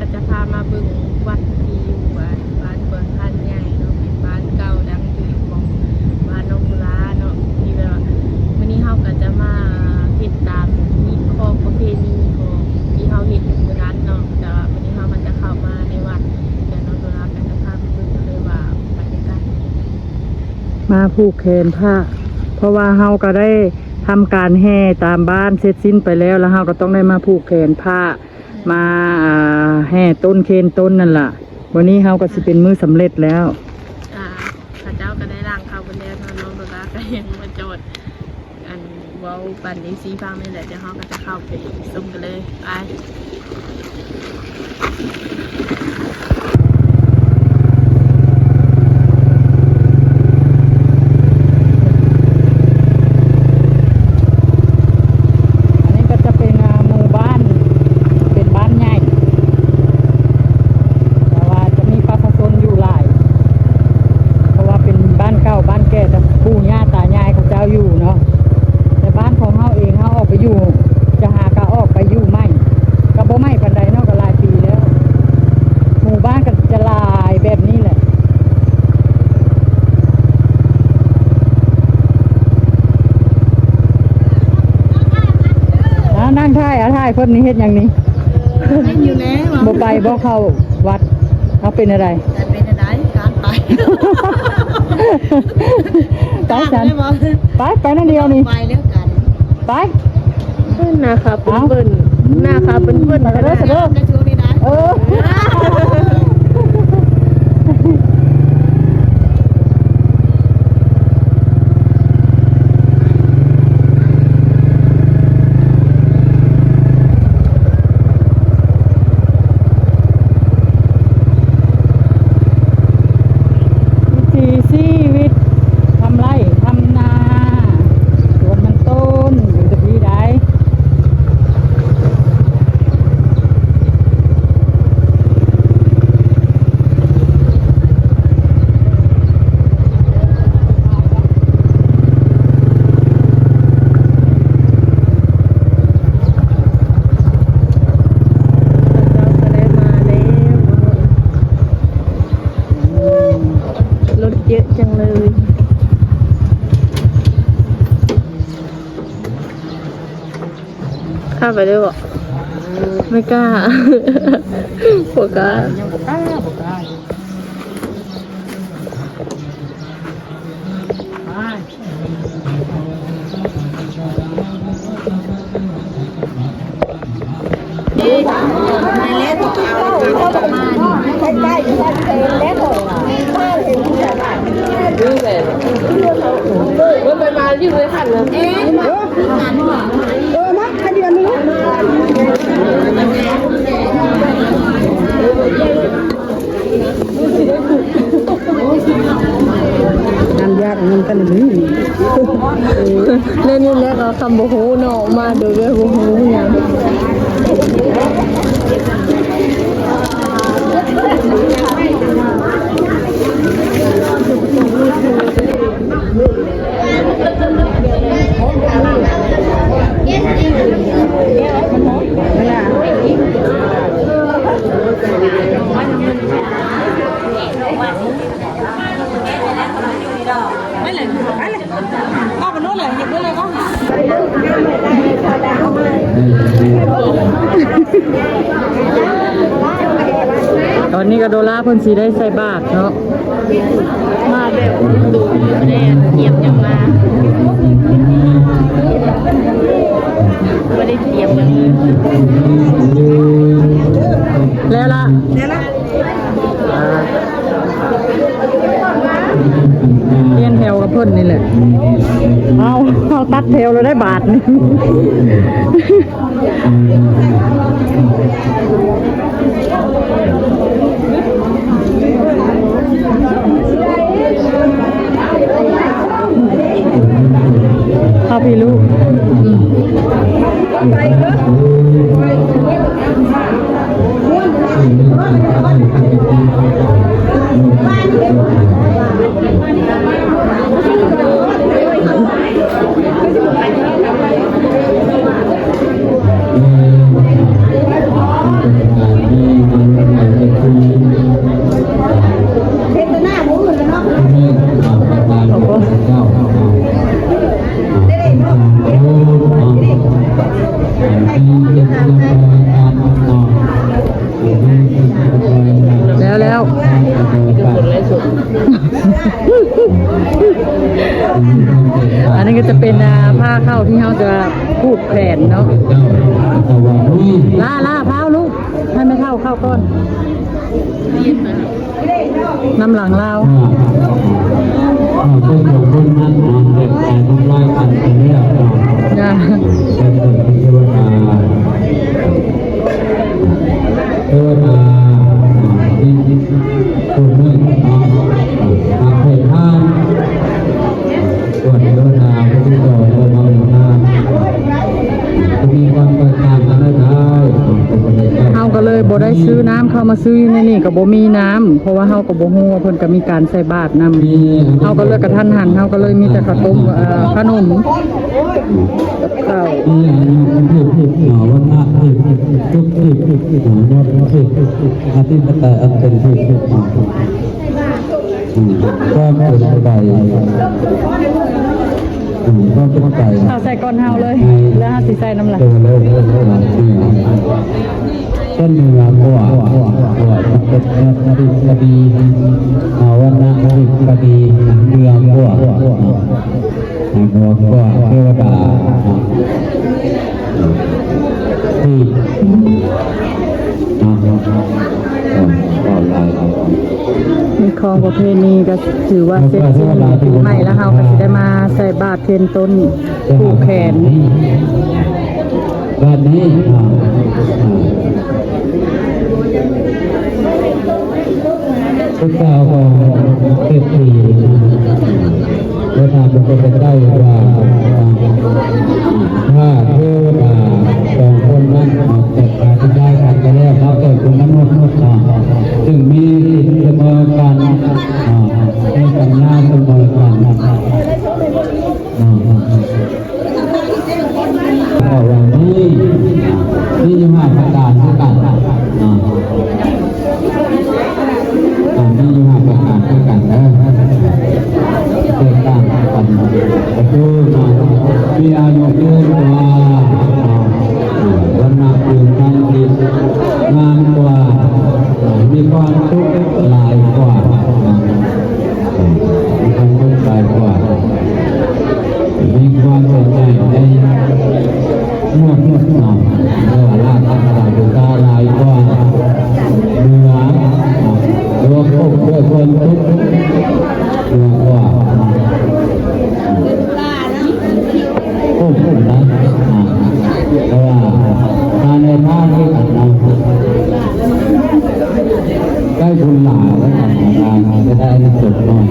ก็จะพามาเบิ่งวัดที่อยู่บ้านเบิ่งท่านใหญ่เนาะเป็นบ้านเก่าดังเดิมของบ้านนงลาเนาะที่แบบวันนี้เขาก็จะมาติดตามนิคมประเพณีของที่เขาเห็นอยู่นั้นเนาะแต่วันนี้เขามันจะเข้ามาในวัดเดี๋ยวน้องโดราก็จะพาไปเบิ่งกันเลยว่าบรรยากาศมาผูกแขนผ้าเพราะว่าเฮาก็ได้ทำการแห่ตามบ้านเสร็จสิ้นไปแล้วเฮาก็ต้องได้มาผูกแขนผ้ามาแห่ต้นเคนต้นนั่นล่ะวันนี้เฮาก็สิเป็นมื้อสำเร็จแล้วข้าเจ้าก็ได้ร่างเขาไปแล้วน้องโดราก็ยังมาโจทย์อันเว้าปั่นอีซีฟังนี่แหละเดี๋ยวเขาก็จะเข้าไปซุ่มกันเลยไปนั่งท่ายท่ายเพิ่นนี้เฮ็ดอย่างนี้อยู่แล้วบ่ไปบ่เข้าวัดเขาเป็นอะไรเป็นอะไรการไปไปฉันไปนั่นเดียวนี่ไปแล้วกันไปนะครับเปิ้นนะครับเปิ้นเด้อเด้อในช่วงนี้นะเยอะจังเลยข้าไปด้วยบ่ไม่กล้าปวดกล้าในเล็กเอาประมาณใกล้ๆเล็กมันไปมาอยู่เลยค่ะเลยมาขยันนู้งานยากงานกันนี่เล่นนี่แรกเอาคำโบโหเนาะมาดูด้วยโบโหอย่างตอนนี้ก็โดราเพิ่นสีได้ใส่บาทเนาะมาแบบดูแน่เงียบยังมาไม่ได้เตรียมกันแล้วล่ะเรียนแถวกับเพิ่นนี่แหละเอาตัดแถวเราได้บาทนึงข้าพี่ลูกThank you. ก็จะเป็นผ้าเข้าที่เขาจะผูกแขนเนาะล่าเท้าลูกให้ไม่เข้าก่อนน้ำหลังเรา เป็นของคนนั้นเด็กแต่ต้องไล่กันไปเรื่อยๆ จ้า เป็นคนที่เทวดาที่คนหนึ่งมาเพลท่านส่วนเทวดาผู้ที่ต่อเรื่องมาเป็นท่านจะมีความแตกต่างกันได้เขาก็เลยบ่ได้ซื้อน้ำเข้ามาซื้อในนี่ก็บ่มีน้ำเพราะว่าเขาก็บ่ฮู้ว่าเพิ่นก็มีการใส่บาตรนำเขาก็เลยกระทันหันเขาก็เลยมีแต่ข้าวต้มขนมกับข้าว นี่ผิดวันหน้าทุกผิดยอดผิดอาทิตย์แต่อันเป็นผิดก็เป็นไปก็เป็นไป เอาใส่ก้อนเฮาเลยแล้วเฮาสิใส่น้ำหลัง ต้นเนื้อกัวเป็นกระดีวันนะกระดีเนื้อกัวเทวดาที่มีของประเพณีก็ถือว่าเสร็จสิ้นปีใหม่แล้วเฮาก็สิได้มาใส่บาตรเทียนต้นผูกแขน แบบนี้ทุกเจ้าของเทพทีเวลาเป็นไปได้ว่าถ้าเทวดาสองคนนั้นแต่ขาดได้กันไปแล้วเขาเกิดเป็นมนุษย์ซึ่งมีเสมอกันมีสัญญาเสมอกันก็วันนี้นี่ยังมาประกาศด้วยกันนี่ยังมาประกาศด้วยกันนะเกิดต่างกันก็คือมีอายุยืนกว่าวันนับถือกันดีงานกว่ามีความทุกข์หลายกว่ามีความทุกข์หลายกว่ามีความสนใจในนวดหน่อเวลาตั้งตาดูตาลายกว่าเหนือรวมทุกข์ด้วยคนทุกข์เหนือกว่าทุกข์นะเพราะว่าการในท่าที่ขัดเราได้บุญหลาและขัดเราจะได้สุดหน่อย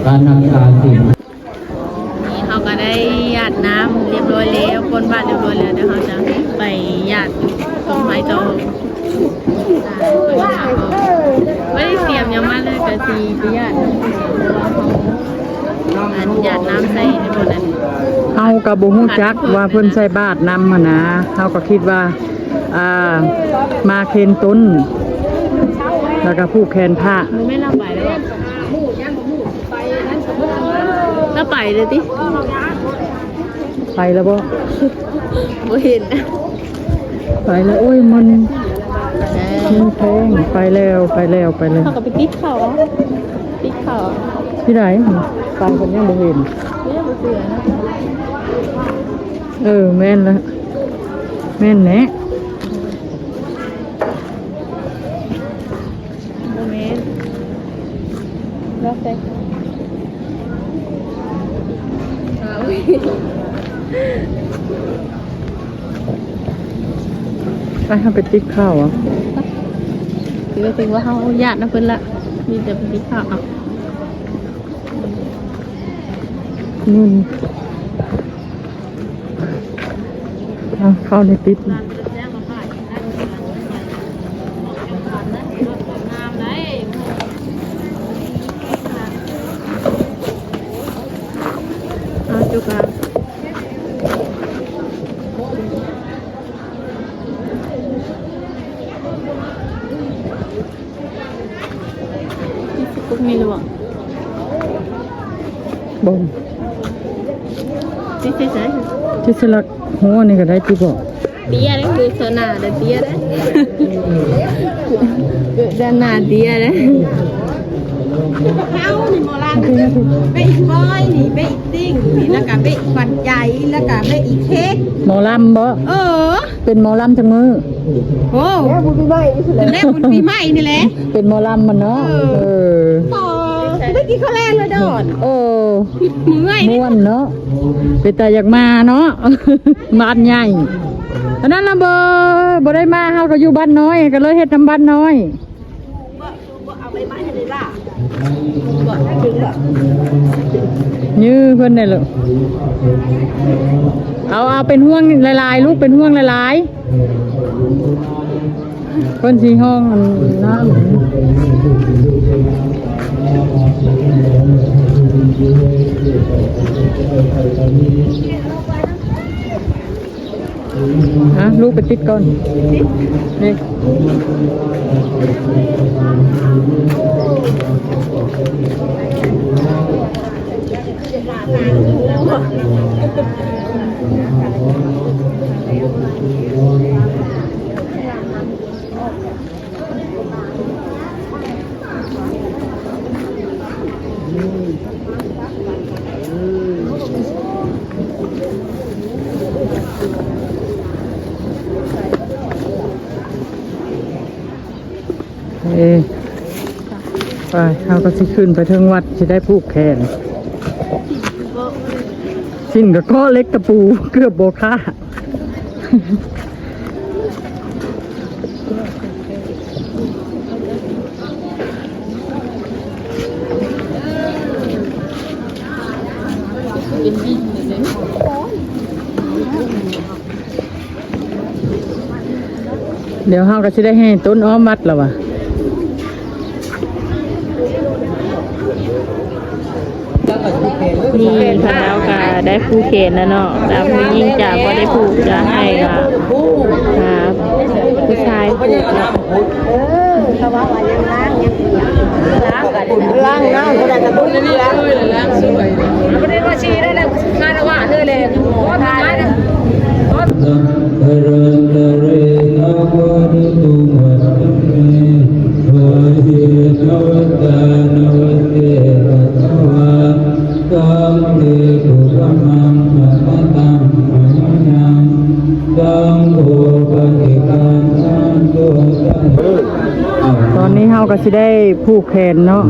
การนำการสิ่งเขาก็ได้หยาดน้ำเรียบร้อยแล้วก้นบาดเรียบร้อยแล้วเดี๋ยวเขาจะไปหยาดต้นไม้จอไม่ได้เตรียมยังมาเลยกะทีไปหยาดหยาดน้ำใส่ในบนนั้น เฮาก็บ่ฮู้จักว่าเพิ่นใส่บาตรนำหั่นนะเฮาก็คิดว่ามาเคนต้นแล้วก็ผูกแขนพระ มึงไม่รับไปแล้วแล้วไปเลยติ ไปแล้วบ่ บ่เห็น ไปแล้วโอ้ยมันแพงไปแล้วเขาก็ไปติดเขาที่ไหนฟังคนยังบ่เห็น เนี่ยบ่เสือนะ แม่นละแม่นแน่ บ่แม่นแล้วแต่ไปทำเป็นติ๊กข้าวอ่ะ ถือว่าเป็นว่าเขาญาตินะเพิ่นละมีแต่เป็นติ๊กข้าวเอา นู่นเข้าในติ๊กจุกากุ๊กมีหรือเปล่า บ่ม ที่ใช่ ที่สลักหัวนี่ก็ได้ที่บอก เตี้ยเลยคือโซนาเดเตี้ยเลยเกิดด้านหน้าเตี้ยเลย เขานี่โบราณเบะบอยนี่เบะติ้งนี่แล้วก็เบะขวัญใจแล้วก็เบะอีเค้ก หมอลำบ่ เป็นหมอลำจังมือ โอ้แล้วบุญปีใหม่แล้วบุญปีใหม่นี่แหละ เป็นหมอลำมันเนาะต่อไม่กินข้าวแรงเลยดอน โอ้ เมื่อย ม่วนเนาะเป็นแต่อยากมาเนาะ บ้านใหญ่อันนั้นละบ่ได้มาเฮาก็อยู่บ้านน้อยก็เลยเฮ็ดน้ำบ้านน้อยเอาไปบ้านเลยล่ะยื้อเพิ่นนี่แหละเอาเป็นห่วงหลายๆลูกเป็นห่วงหลายๆเพิ่นสิห้องน้ำลูกไปติดก่อนนี่ไปเขาก็สิขึ้นไปเทิงวัดจะได้ผูกแขนสิ้นกับก้อเล็กตะปูเกือบโบค่าเดี๋ยวเขาก็จะได้ให้ต้นอ้อมวัดแล้ววะนี่พะแล้วก็ได้ผู้เขนแล้วเนาะแล้วผู้หญิงจะบ่ได้ผูกจะให้ค่ะครับผู้ชายผูกเนาะ เขาว่ายังล้างกันล้างน้ำก็ได้กระตุ้นนี่ล้างล้างสวยไม่ได้ว่าชีได้แล้วงานว่าเธอเลยก็ทำงาน ตอนนี้เฮาก็สิได้ผูกแขนเนาะ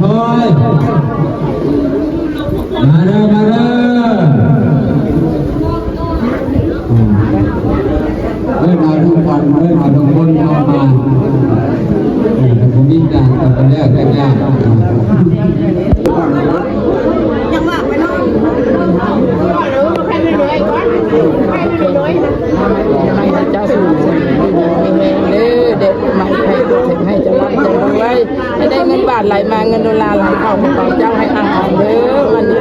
บอยมาเด้อเอาทุกคนเอาทุกคนเข้ามาผมยิ่งการตอนแรกยังว่าไปเนาะใครไม่รวยก่อนใครไม่รวย ให้เจ้าสู่มีแม่เด้อเด็กใหม่ให้ถึงให้เจ้ารับเจ้ารวยให้ได้เงินบาทไหลมาเงินดอลลาร์ไหลเข้ากระเป๋าเจ้าให้อ่างเด้อวันนี้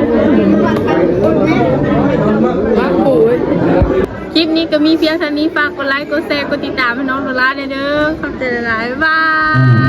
รักปู่ คลิปนี้ก็มีเพียงเท่านี้ฝากกดไลค์กดแชร์กดติดตามให้น้องโนราเด้อขอบใจหลายๆบ๊ายบาย